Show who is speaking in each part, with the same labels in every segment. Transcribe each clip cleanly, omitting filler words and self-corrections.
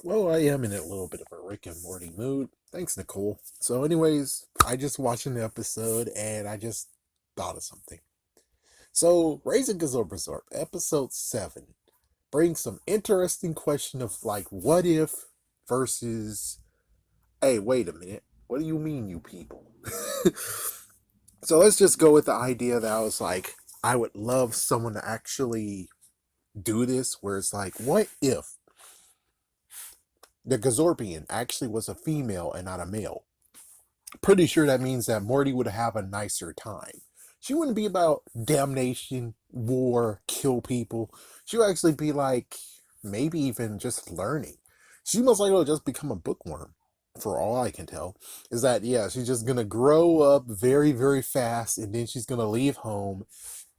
Speaker 1: Well, I am in a little bit of a Rick and Morty mood. Thanks, Nicole. So, anyways, I just watched an episode and I just thought of something. So, Raising Gazorpazorp, episode 7, brings some interesting question of like, what if versus, hey, wait a minute. What do you mean, you people? So, let's just go with the idea that I was like, I would love someone to actually do this, where it's like, what if the Gazorpian actually was a female and not a male? Pretty sure that means that Morty would have a nicer time. She wouldn't be about damnation, war, kill people. She would actually be like, maybe even just learning. She most likely will just become a bookworm, for all I can tell. Is that, yeah, she's just gonna grow up very, very fast, and then she's gonna leave home,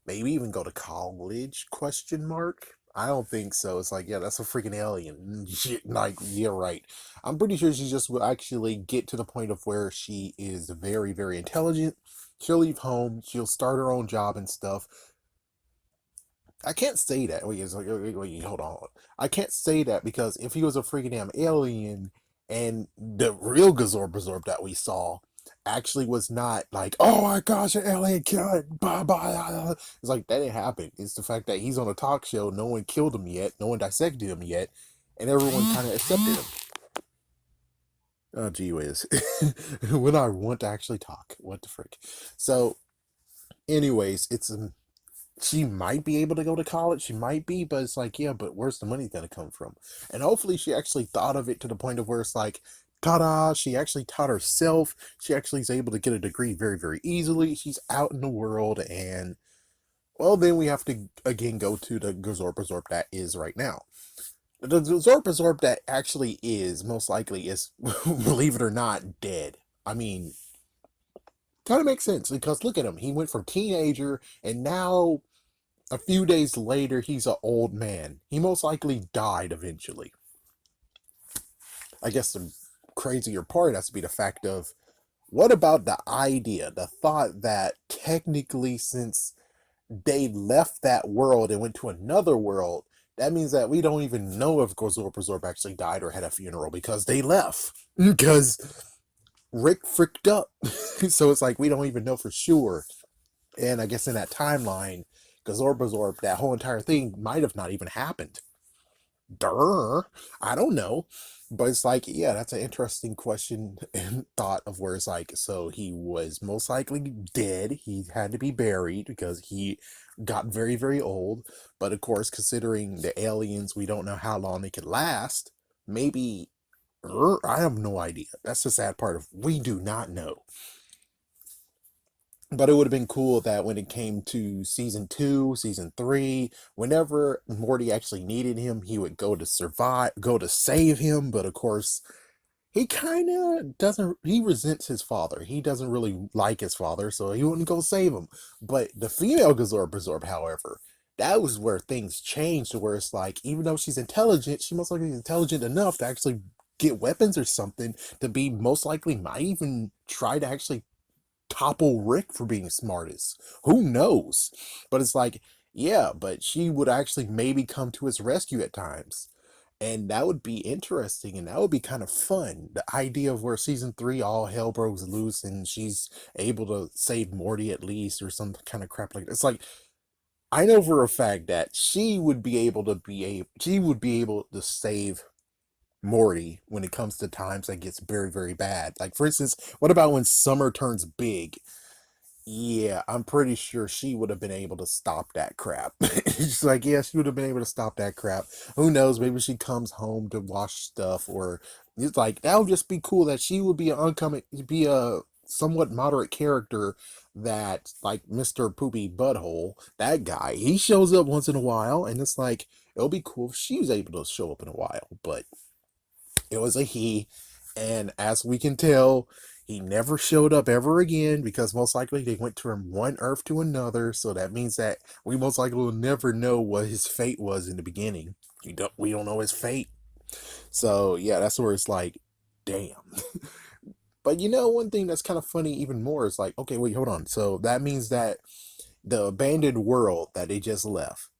Speaker 1: maybe even go to college, question mark. I don't think so. It's like, yeah, that's a freaking alien. Like, yeah, right. I'm pretty sure she just will actually get to the point of where she is very, very intelligent. She'll leave home. She'll start her own job and stuff. I can't say that. Wait, it's like, wait, hold on. I can't say that because if he was a freaking damn alien and the real Gazorb that we saw actually was not like, oh my gosh, an alien killed, bye bye. It's like that didn't happen. It's the fact that he's on a talk show, no one killed him yet, no one dissected him yet, and everyone kind of accepted him. Oh, gee whiz. When I want to actually talk, what the frick? So, anyways, she might be able to go to college. She might be, but it's like, yeah, but where's the money gonna come from? And hopefully she actually thought of it to the point of where it's like, ta-da, she actually taught herself. She actually is able to get a degree very, very easily. She's out in the world, and well, then we have to again go to the Gazorpazorp that is right now. The Gazorpazorp that actually is most likely is, believe it or not, dead. I mean, kind of makes sense because look at him. He went from teenager and now a few days later, he's an old man. He most likely died eventually. I guess the crazier part has to be the fact of what about the idea, the thought that technically, since they left that world and went to another world, that means that we don't even know if Gazorpazorp actually died or had a funeral because they left. Because Rick fricked up. So it's like we don't even know for sure. And I guess in that timeline, Gazorpazorp, that whole entire thing might have not even happened. Durr. I don't know. But it's like, yeah, that's an interesting question and thought of where it's like, so he was most likely dead. He had to be buried because he got very, very old. But of course, considering the aliens, we don't know how long they could last. Maybe, I have no idea. That's the sad part of we do not know. But it would have been cool that when it came to season 2, season 3, whenever Morty actually needed him, he would go to survive, go to save him. But of course, he kind of doesn't, he resents his father. He doesn't really like his father, so he wouldn't go save him. But the female Gazorpazorp, however, that was where things changed to where it's like, even though she's intelligent, she most likely is intelligent enough to actually get weapons or something to be most likely might even try to actually topple Rick for being smartest. Who knows? But it's like, yeah, but she would actually maybe come to his rescue at times. And that would be interesting and that would be kind of fun. The idea of where season 3 all hell breaks loose and she's able to save Morty at least or some kind of crap like that. It's like I know for a fact that she would be able to save Morty when it comes to times that gets very, very bad. Like for instance, what about when Summer turns big? Yeah, I'm pretty sure she would have been able to stop that crap. She's like, yeah, she would have been able to stop that crap. Who knows? Maybe she comes home to wash stuff, or it's like that would just be cool that she would be an oncoming, be a somewhat moderate character that like Mr. Poopy Butthole, that guy, he shows up once in a while, and it's like it'll be cool if she was able to show up in a while, but it was a he, and as we can tell, he never showed up ever again because most likely they went from one Earth to another. So that means that we most likely will never know what his fate was in the beginning. We don't know his fate. So yeah, that's where it's like, damn. But you know, one thing that's kind of funny even more is like, okay, wait, hold on. So that means that the abandoned world that they just left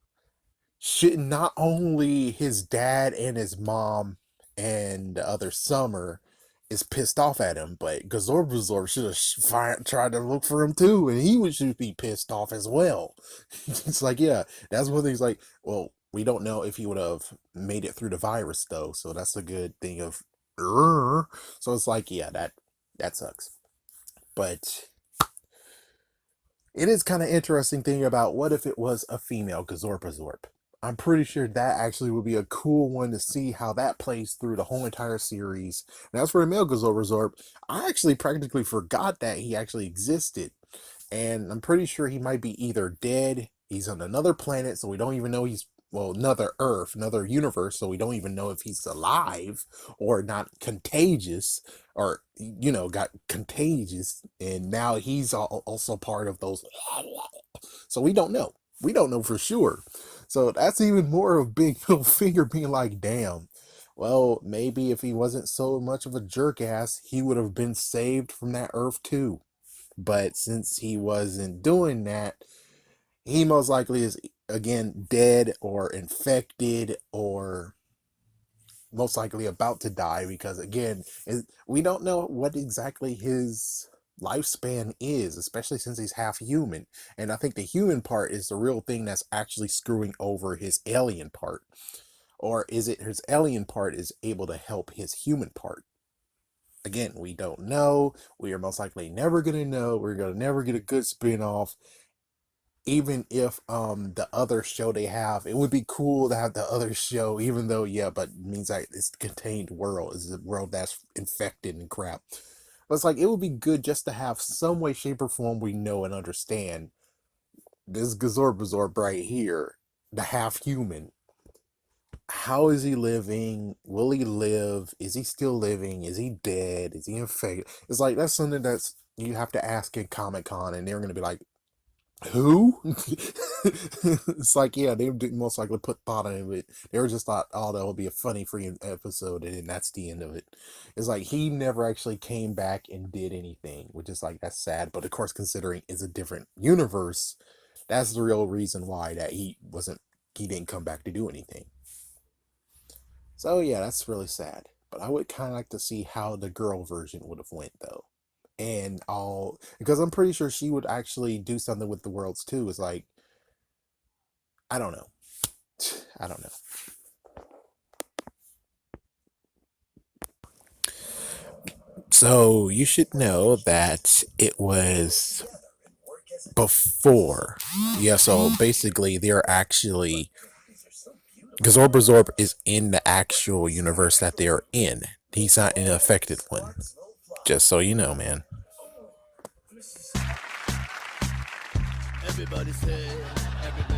Speaker 1: should not only his dad and his mom and the other Summer is pissed off at him, but Gazorb should have tried to look for him too, and he should be pissed off as well. It's like, yeah, that's one thing. He's like, well, we don't know if he would have made it through the virus though, so that's a good thing of. So it's like, yeah, that sucks. But it is kind of interesting thinking about what if it was a female Gazorp. I'm pretty sure that actually would be a cool one to see how that plays through the whole entire series. And as for the male Gazorp, I actually practically forgot that he actually existed. And I'm pretty sure he might be either dead, he's on another planet, so we don't even know he's, well, another Earth, another universe, so we don't even know if he's alive or not contagious, or, got contagious, and now he's also part of those. So we don't know. We don't know for sure. So that's even more of a big middle finger being like, damn. Well, maybe if he wasn't so much of a jerk ass, he would have been saved from that Earth too. But since he wasn't doing that, he most likely is again dead or infected or most likely about to die, because again, we don't know what exactly his lifespan is, especially since he's half human. And I think the human part is the real thing that's actually screwing over his alien part. Or is it his alien part is able to help his human part? Again, we don't know. We are most likely never going to know. We're going to never get a good spin-off. Even if the other show they have, it would be cool to have the other show, even though, yeah, but it means that it's contained world, it's a world that's infected and crap. But it's like, it would be good just to have some way, shape, or form we know and understand this Gazorb right here, the half human. How is he living? Will he live? Is he still living? Is he dead? Is he infected? It's like, that's something that's you have to ask in Comic-Con, and they're going to be like, who? It's like, yeah, they didn't most likely put thought into it. They were just thought, oh, that will be a funny freaking episode, and then that's the end of it. It's like he never actually came back and did anything, which is like, that's sad. But of course, considering it's a different universe, that's the real reason why that he didn't come back to do anything. So yeah, that's really sad. But I would kind of like to see how the girl version would have went though. And all, because I'm pretty sure she would actually do something with the worlds too. It's like, I don't know. I don't know. So you should know that it was before. Yeah, so basically they're actually, because Orbazorb is in the actual universe that they're in. He's not an affected one. Just so you know, man. Everybody say, everybody.